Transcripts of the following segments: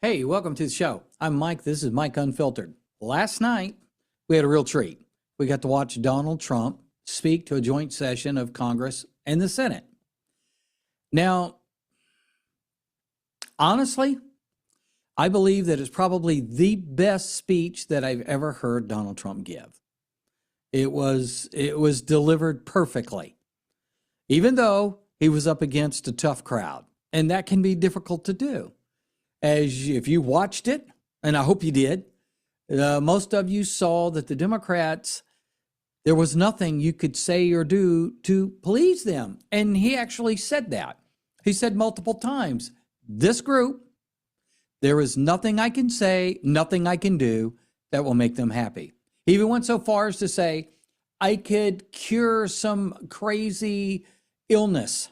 Hey, welcome to the show. I'm Mike. This is Mike Unfiltered. Last night, we had a real treat. We got to watch Donald Trump speak to a joint session of Congress and the Senate. Now, honestly, I believe that it's probably the best speech that I've ever heard Donald Trump give. It was delivered perfectly, even though he was up against a tough crowd, and that can be difficult to do. As if you watched it, and I hope you did, most of you saw that the Democrats, there was nothing you could say or do to please them. And he actually said that. He said multiple times, this group, there is nothing I can say, nothing I can do that will make them happy. He even went so far as to say, I could cure some crazy illness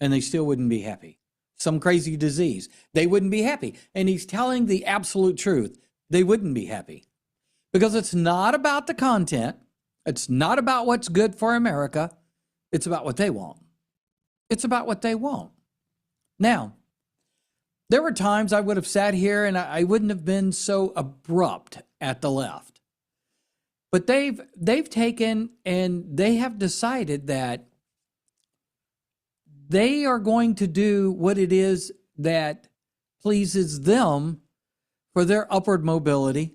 and they still wouldn't be happy. Some crazy disease, they wouldn't be happy. And he's telling the absolute truth. They wouldn't be happy because it's not about the content. It's not about what's good for America. It's about what they want. It's about what they want. Now, there were times I would have sat here and I wouldn't have been so abrupt at the left. But they've taken and they have decided that they are going to do what it is that pleases them for their upward mobility,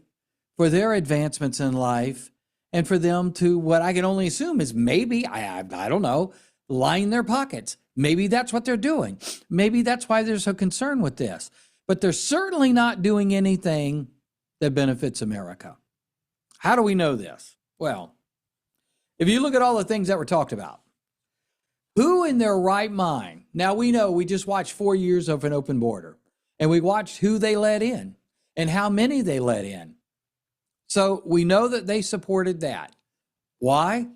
for their advancements in life, and for them to, what I can only assume is maybe, I don't know, line their pockets. Maybe that's what they're doing. Maybe that's why they're so concerned with this. But they're certainly not doing anything that benefits America. How do we know this? Well, if you look at all the things that were talked about, who in their right mind? Now we know we just watched 4 years of an open border and we watched who they let in and how many they let in. So we know that they supported that. Why?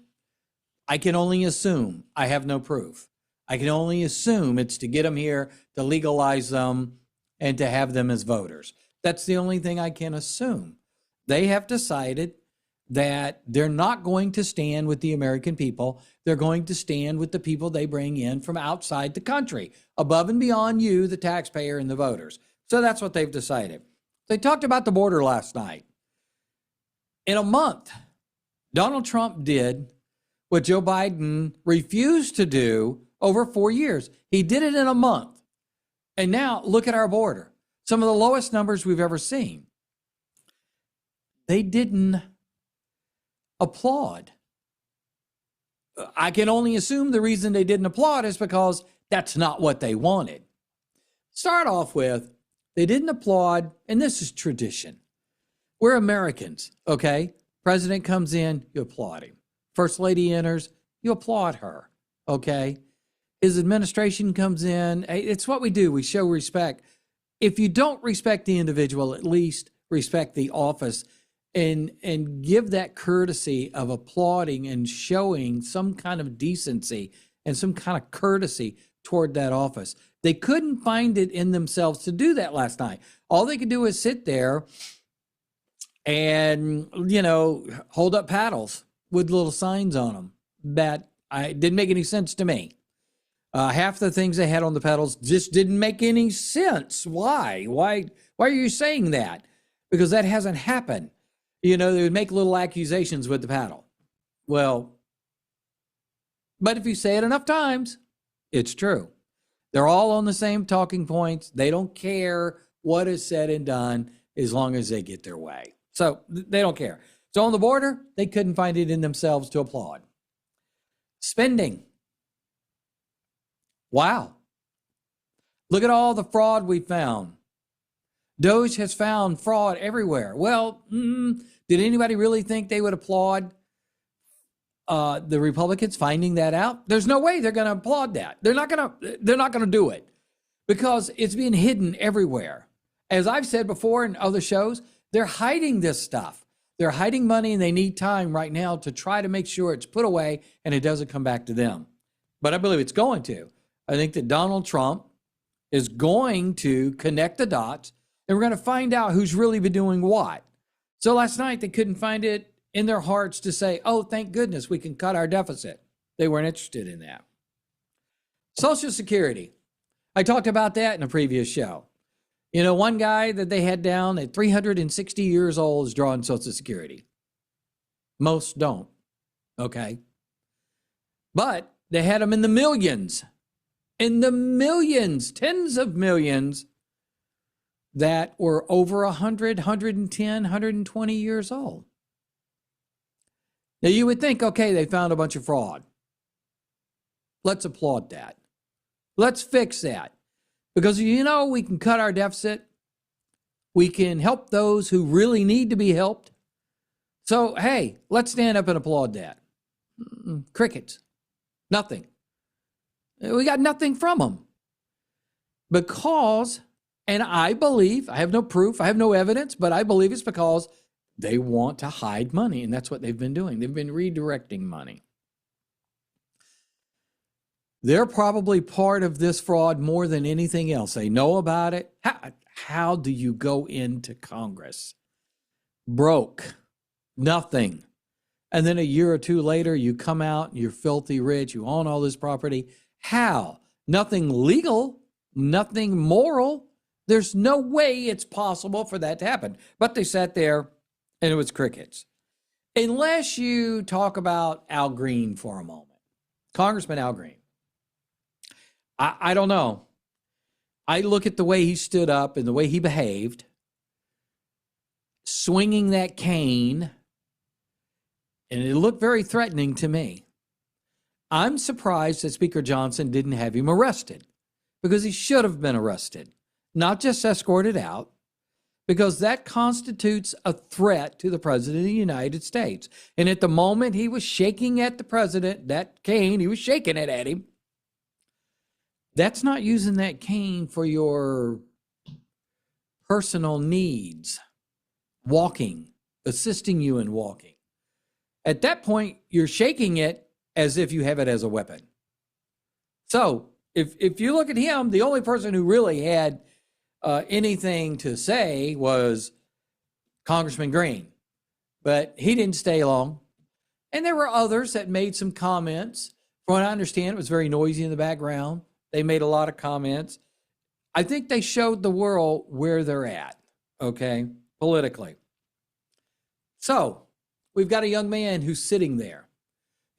I can only assume. I have no proof. I can only assume it's to get them here, to legalize them, and to have them as voters. That's the only thing I can assume. They have decided that they're not going to stand with the American people. They're going to stand with the people they bring in from outside the country, above and beyond you, the taxpayer, and the voters. So that's what they've decided. They talked about the border last night. In a month, Donald Trump did what Joe Biden refused to do over 4 years. He did it in a month. And now look at our border. Some of the lowest numbers we've ever seen. They didn't applaud. I can only assume the reason they didn't applaud is because that's not what they wanted. Start off with, they didn't applaud, and this is tradition. We're Americans, okay? President comes in, you applaud him. First lady enters, you applaud her, okay? His administration comes in, it's what we do, we show respect. If you don't respect the individual, at least respect the office and give that courtesy of applauding and showing some kind of decency and some kind of courtesy toward that office. They couldn't find it in themselves to do that last night. All they could do is sit there and, hold up paddles with little signs on them that didn't make any sense to me. Half the things they had on the paddles just didn't make any sense. Why? Why are you saying that? Because that hasn't happened. They would make little accusations with the paddle. Well, but if you say it enough times, it's true. They're all on the same talking points. They don't care what is said and done as long as they get their way. So they don't care. So on the border, they couldn't find it in themselves to applaud. Spending. Wow. Look at all the fraud we found. Doge has found fraud everywhere. Well, did anybody really think they would applaud the Republicans finding that out? There's no way they're going to applaud that. They're not going to do it because it's being hidden everywhere. As I've said before in other shows, they're hiding this stuff. They're hiding money and they need time right now to try to make sure it's put away and it doesn't come back to them. But I believe it's going to. I think that Donald Trump is going to connect the dots and we're going to find out who's really been doing what. So last night they couldn't find it in their hearts to say, oh, thank goodness we can cut our deficit. They weren't interested in that. Social Security. I talked about that in a previous show. You know, one guy that they had down at 360 years old is drawing Social Security. Most don't, okay? But they had them in the millions, tens of millions that were over 100, 110, 120 years old. Now, you would think, okay, they found a bunch of fraud. Let's applaud that. Let's fix that. Because, you know, we can cut our deficit. We can help those who really need to be helped. So, hey, let's stand up and applaud that. Crickets. Nothing. We got nothing from them. Because, and I believe, I have no proof, I have no evidence, but I believe it's because they want to hide money. And that's what they've been doing. They've been redirecting money. They're probably part of this fraud more than anything else. They know about it. How do you go into Congress? Broke. Nothing. And then a year or two later, you come out, you're filthy rich, you own all this property. How? Nothing legal, nothing moral. There's no way it's possible for that to happen. But they sat there and it was crickets. Unless you talk about Al Green for a moment. Congressman Al Green. I don't know. I look at the way he stood up and the way he behaved, swinging that cane, and it looked very threatening to me. I'm surprised that Speaker Johnson didn't have him arrested, because he should have been arrested, not just escorted out, because that constitutes a threat to the President of the United States. And at the moment he was shaking at the president, that cane, he was shaking it at him. That's not using that cane for your personal needs, walking, assisting you in walking. At that point, you're shaking it as if you have it as a weapon. So if you look at him, the only person who really had anything to say was Congressman Green, but he didn't stay long. And there were others that made some comments. From what I understand, it was very noisy in the background. They made a lot of comments. I think they showed the world where they're at, okay, politically. So we've got a young man who's sitting there.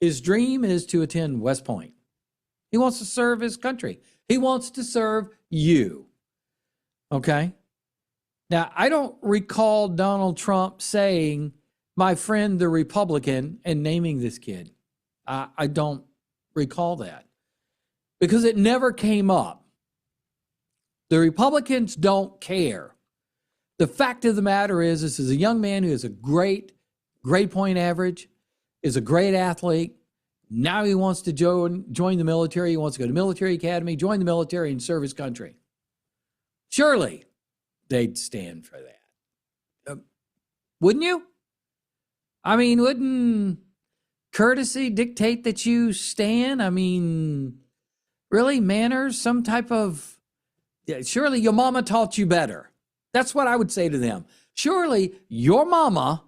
His dream is to attend West Point. He wants to serve his country. He wants to serve you, okay? Now, I don't recall Donald Trump saying, my friend, the Republican, and naming this kid. I don't recall that, because it never came up. The Republicans don't care. The fact of the matter is, this is a young man who has a great grade point average, is a great athlete. Now he wants to join the military. He wants to go to military academy, join the military, and serve his country. Surely they'd stand for that. Wouldn't you? I mean, wouldn't courtesy dictate that you stand? I mean, really, manners, some type of, surely your mama taught you better. That's what I would say to them. Surely your mama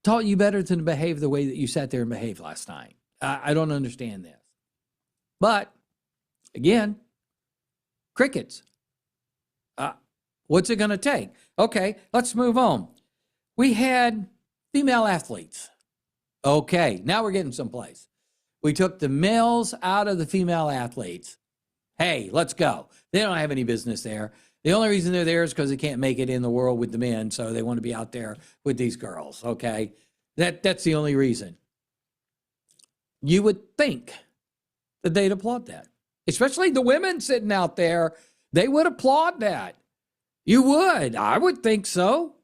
taught you better than to behave the way that you sat there and behaved last night. I don't understand this. But, again, crickets. What's it going to take? Okay, let's move on. We had female athletes. Okay, now we're getting someplace. We took the males out of the female athletes. Hey, let's go. They don't have any business there. The only reason they're there is because they can't make it in the world with the men, so they want to be out there with these girls, okay? That's the only reason. You would think that they'd applaud that. Especially the women sitting out there, they would applaud that. You would. I would think so.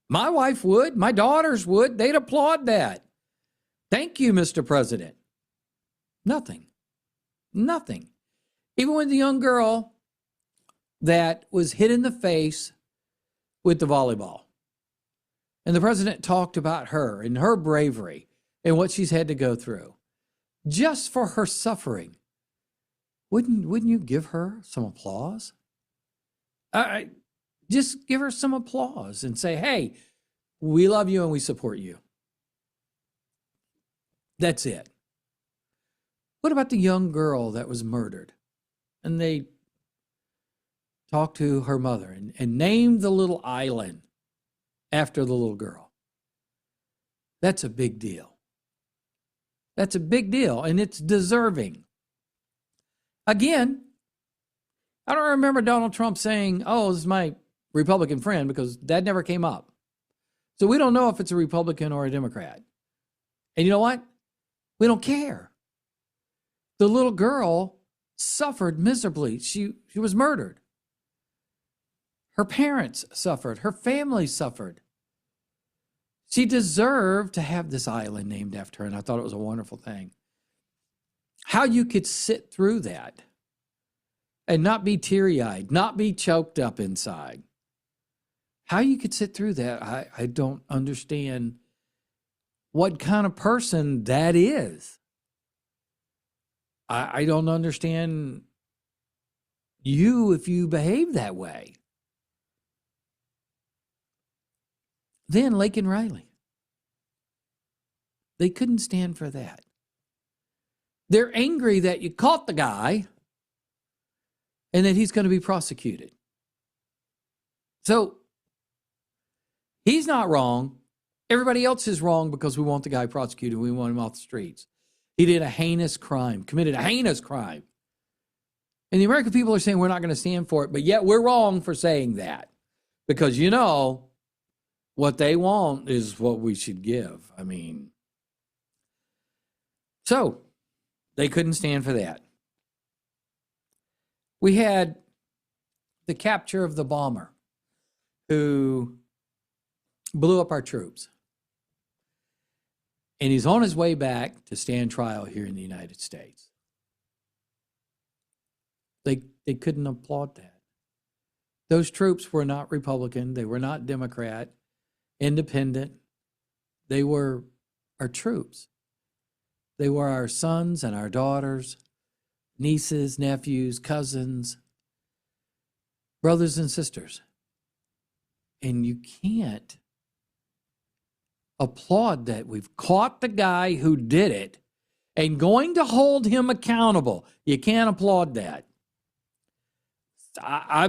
My wife would. My daughters would. They'd applaud that. Thank you, Mr. President. Nothing. Nothing. Even with the young girl that was hit in the face with the volleyball. And the president talked about her and her bravery and what she's had to go through. Just for her suffering. Wouldn't you give her some applause? Just give her some applause and say, hey, we love you and we support you. That's it. What about the young girl that was murdered? And they talked to her mother and named the little island after the little girl. That's a big deal. That's a big deal, and it's deserving. Again, I don't remember Donald Trump saying, oh, this is my Republican friend, because that never came up. So we don't know if it's a Republican or a Democrat. And you know what? We don't care. The little girl suffered miserably. She was murdered. Her parents suffered. Her family suffered. She deserved to have this island named after her, and I thought it was a wonderful thing. How you could sit through that and not be teary-eyed, not be choked up inside. How you could sit through that, I don't understand what kind of person that is. I don't understand you if you behave that way. Then Lake and Riley. They couldn't stand for that. They're angry that you caught the guy and that he's going to be prosecuted. So he's not wrong. Everybody else is wrong because we want the guy prosecuted. We want him off the streets. He did a heinous crime, committed a heinous crime. And the American people are saying we're not going to stand for it, but yet we're wrong for saying that. Because, you know, what they want is what we should give. I mean, so they couldn't stand for that. We had the capture of the bomber who blew up our troops. And he's on his way back to stand trial here in the United States. They couldn't applaud that. Those troops were not Republican. They were not Democrat, independent. They were our troops. They were our sons and our daughters, nieces, nephews, cousins, brothers and sisters. And you can't applaud that we've caught the guy who did it and going to hold him accountable. You can't applaud that. I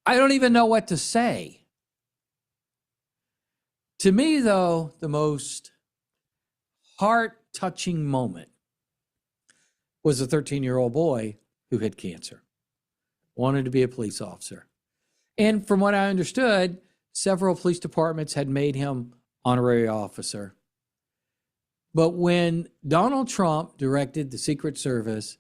don't even know what to say. To me, though, the most heart-touching moment was a 13-year-old boy who had cancer, wanted to be a police officer. And from what I understood, several police departments had made him honorary officer. But when Donald Trump directed the Secret Service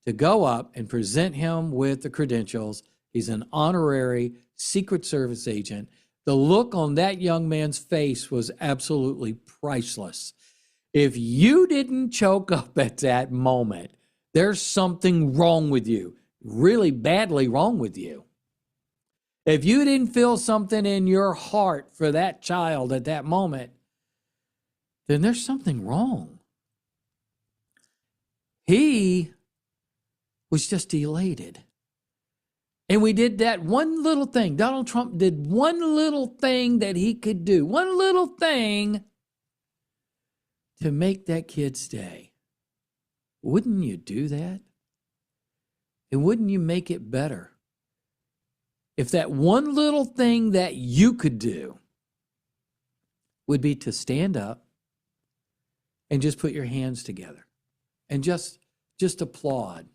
to go up and present him with the credentials, he's an honorary Secret Service agent, the look on that young man's face was absolutely priceless. If you didn't choke up at that moment, there's something wrong with you, really badly wrong with you. If you didn't feel something in your heart for that child at that moment, then there's something wrong. He was just elated. And we did that one little thing. Donald Trump did one little thing that he could do, one little thing to make that kid's day. Wouldn't you do that? And wouldn't you make it better if that one little thing that you could do would be to stand up and just put your hands together and just applaud.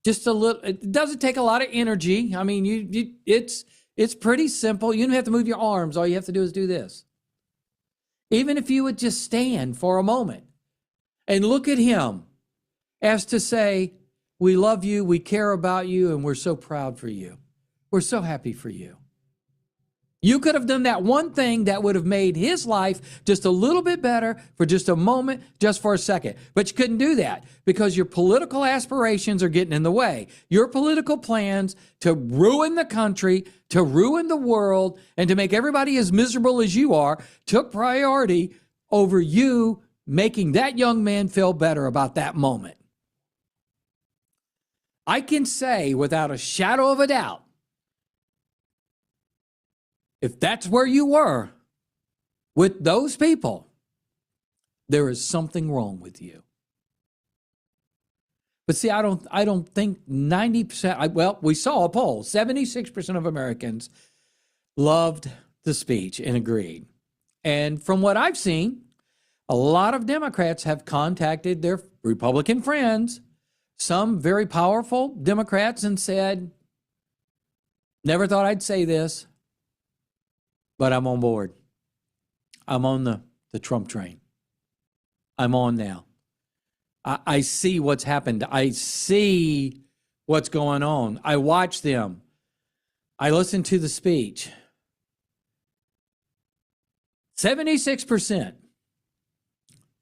Just a little. It doesn't take a lot of energy. I mean, it's pretty simple. You don't have to move your arms. All you have to do is do this. Even if you would just stand for a moment and look at him as to say, we love you, we care about you, and we're so proud for you. We're so happy for you. You could have done that one thing that would have made his life just a little bit better for just a moment, just for a second. But you couldn't do that because your political aspirations are getting in the way. Your political plans to ruin the country, to ruin the world, and to make everybody as miserable as you are took priority over you making that young man feel better about that moment. I can say without a shadow of a doubt, if that's where you were with those people, there is something wrong with you. But see, I don't think 90%, well, we saw a poll, 76% of Americans loved the speech and agreed. And from what I've seen, a lot of Democrats have contacted their Republican friends, some very powerful Democrats, and said, never thought I'd say this, but I'm on board. I'm on the Trump train. I'm on now. I see what's happened. I see what's going on. I watch them. I listen to the speech. 76%.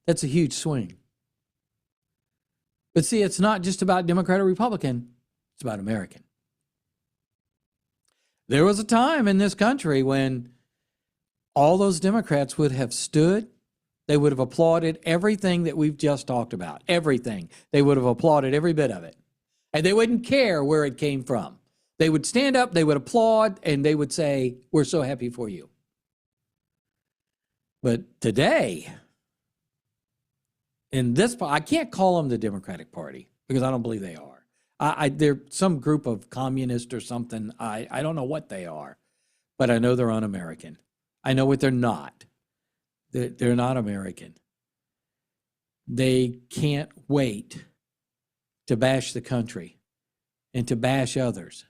That's a huge swing. But see, it's not just about Democrat or Republican. It's about American. There was a time in this country when all those Democrats would have stood. They would have applauded everything that we've just talked about. Everything. They would have applauded every bit of it. And they wouldn't care where it came from. They would stand up, they would applaud, and they would say, we're so happy for you. But today, in this, I can't call them the Democratic Party because I don't believe they are. They're some group of communists or something. I don't know what they are, but I know they're un-American. I know what they're not. They're not American. They can't wait to bash the country and to bash others,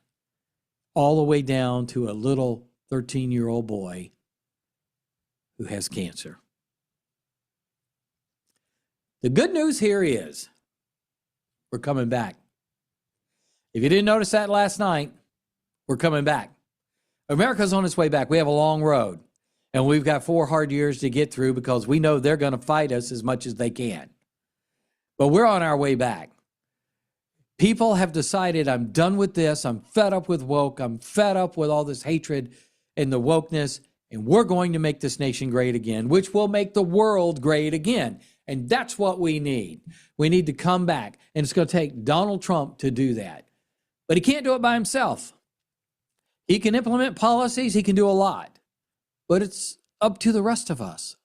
all the way down to a little 13-year-old boy who has cancer. The good news here is we're coming back. If you didn't notice that last night, we're coming back. America's on its way back. We have a long road. And we've got 4 hard years to get through because we know they're going to fight us as much as they can. But we're on our way back. People have decided, I'm done with this. I'm fed up with woke. I'm fed up with all this hatred and the wokeness. And we're going to make this nation great again, which will make the world great again. And that's what we need. We need to come back. And it's going to take Donald Trump to do that. But he can't do it by himself. He can implement policies. He can do a lot. But it's up to the rest of us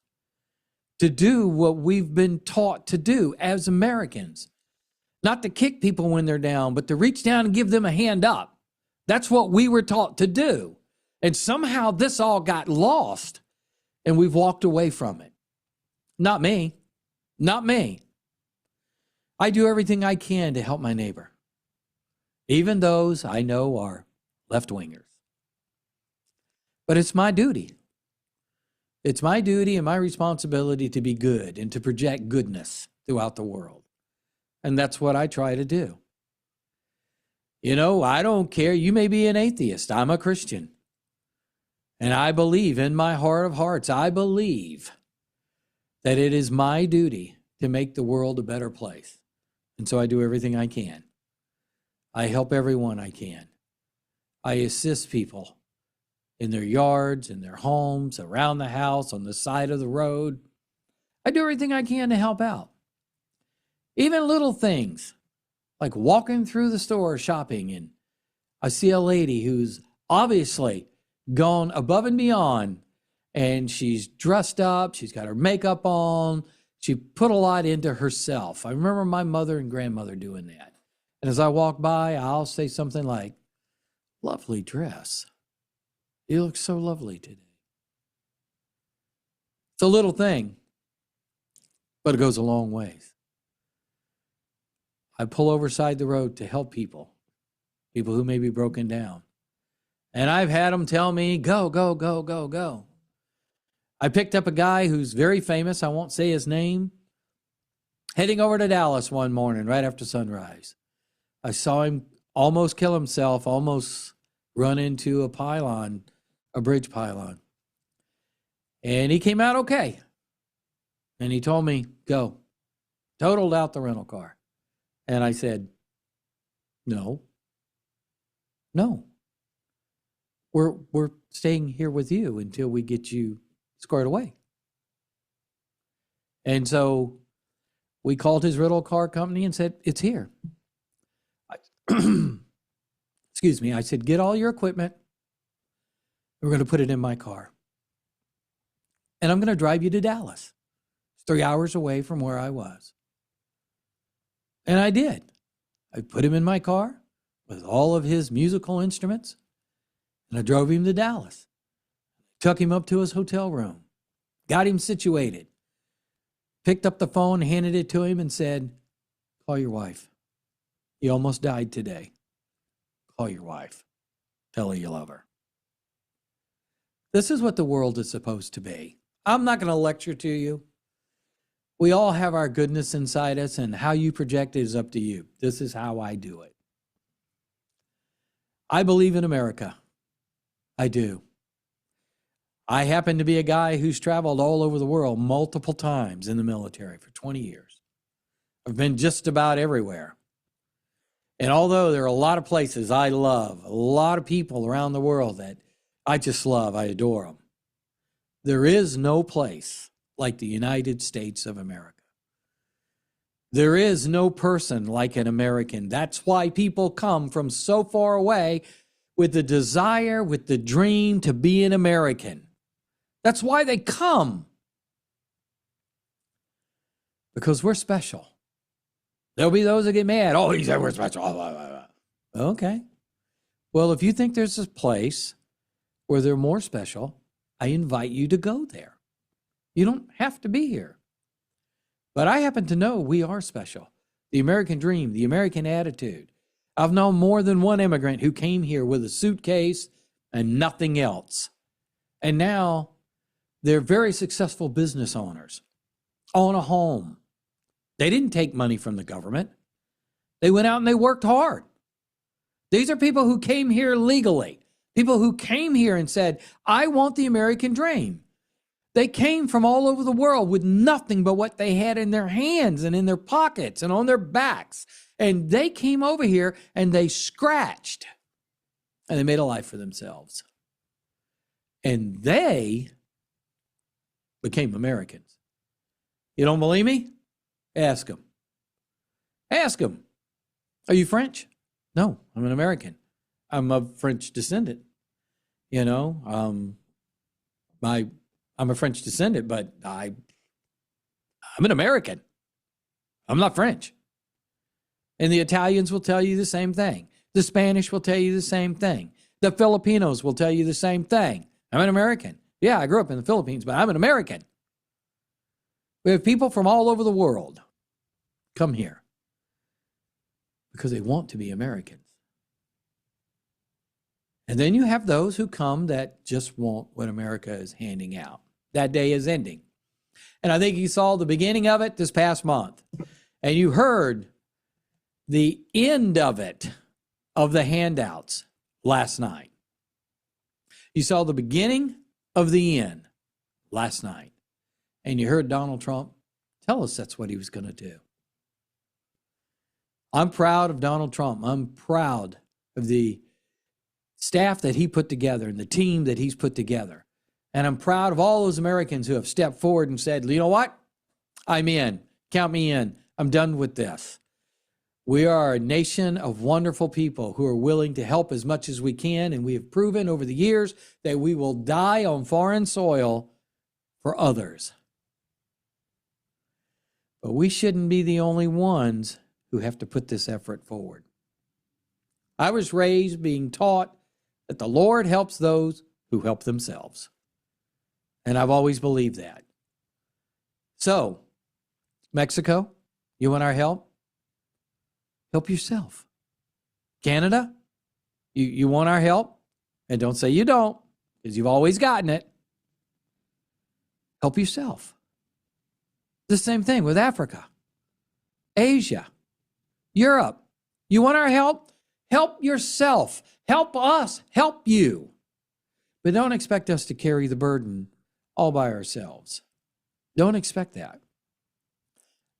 to do what we've been taught to do as Americans. Not to kick people when they're down, but to reach down and give them a hand up. That's what we were taught to do. And somehow this all got lost and we've walked away from it. Not me. Not me. I do everything I can to help my neighbor, even those I know are left-wingers. But it's my duty. It's my duty and my responsibility to be good and to project goodness throughout the world. And that's what I try to do. You know, I don't care. You may be an atheist. I'm a Christian. And I believe in my heart of hearts, I believe that it is my duty to make the world a better place. And so I do everything I can. I help everyone I can. I assist people in their yards, in their homes, around the house, on the side of the road. I do everything I can to help out. Even little things like walking through the store shopping and I see a lady who's obviously gone above and beyond and she's dressed up, she's got her makeup on, she put a lot into herself. I remember my mother and grandmother doing that. And as I walk by, I'll say something like, lovely dress. You look so lovely today. It's a little thing, but it goes a long ways. I pull over side the road to help people who may be broken down. And I've had them tell me, go, go, go, go, go. I picked up a guy who's very famous, I won't say his name, heading over to Dallas one morning right after sunrise. I saw him almost kill himself, almost run into a pylon, a bridge pylon. And he came out okay. And he told me, go. Totaled out the rental car. And I said, no. We're staying here with you until we get you squared away. And so we called his rental car company and said, it's here. Excuse me. I said, get all your equipment. We're going to put it in my car. And I'm going to drive you to Dallas. It's 3 hours away from where I was. And I did. I put him in my car with all of his musical instruments, and I drove him to Dallas. Took him up to his hotel room, got him situated, picked up the phone, handed it to him, and said, call your wife. He almost died today. Call your wife. Tell her you love her. This is what the world is supposed to be. I'm not going to lecture to you. We all have our goodness inside us, and how you project it is up to you. This is how I do it. I believe in America. I do. I happen to be a guy who's traveled all over the world multiple times in the military for 20 years. I've been just about everywhere. And although there are a lot of places I love, a lot of people around the world that I just love, I adore them, there is no place like the United States of America. There is no person like an American. That's why people come from so far away with the desire, with the dream to be an American. That's why they come. Because we're special. There'll be those that get mad. Oh, he said we're special. Okay. Well, if you think there's a place where they're more special, I invite you to go there. You don't have to be here. But I happen to know we are special. The American dream, the American attitude. I've known more than one immigrant who came here with a suitcase and nothing else. And now they're very successful business owners, own a home. They didn't take money from the government. They went out and they worked hard. These are people who came here legally, people who came here and said, I want the American dream. They came from all over the world with nothing but what they had in their hands and in their pockets and on their backs. And they came over here and they scratched and they made a life for themselves. And they became Americans. You don't believe me? Ask them. Ask them. Are you French? No, I'm an American. I'm of French descendant. You know, I'm a French descendant, but I'm an American. I'm not French. And the Italians will tell you the same thing. The Spanish will tell you the same thing. The Filipinos will tell you the same thing. I'm an American. Yeah, I grew up in the Philippines, but I'm an American. We have people from all over the world come here because they want to be Americans. And then you have those who come that just want what America is handing out. That day is ending. And I think you saw the beginning of it this past month. And you heard the end of it, of the handouts, last night. You saw the beginning of the end last night. And you heard Donald Trump tell us that's what he was going to do. I'm proud of Donald Trump. I'm proud of the staff that he put together and the team that he's put together. And I'm proud of all those Americans who have stepped forward and said, you know what? I'm in. Count me in. I'm done with this. We are a nation of wonderful people who are willing to help as much as we can. And we have proven over the years that we will die on foreign soil for others. But we shouldn't be the only ones who have to put this effort forward. I was raised being taught that the Lord helps those who help themselves. And I've always believed that. So, Mexico, you want our help? Help yourself. Canada, you want our help? And don't say you don't, because you've always gotten it. Help yourself. The same thing with Africa, Asia, Europe. You want our help? Help yourself. Help us. Help you. But don't expect us to carry the burden all by ourselves. Don't expect that.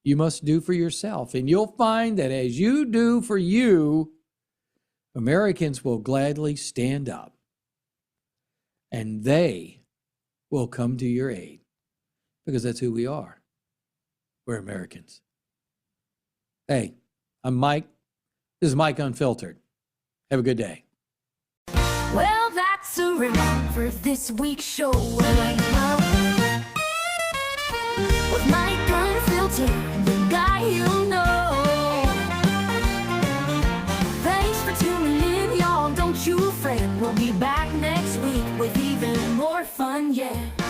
You must do for yourself. And you'll find that as you do for you, Americans will gladly stand up. And they will come to your aid. Because that's who we are. We're Americans. Hey, I'm Mike. This is Mike Unfiltered. Have a good day. Well, that's a wrap for this week's show. With Mike Unfiltered, the guy you know. more fun, yeah.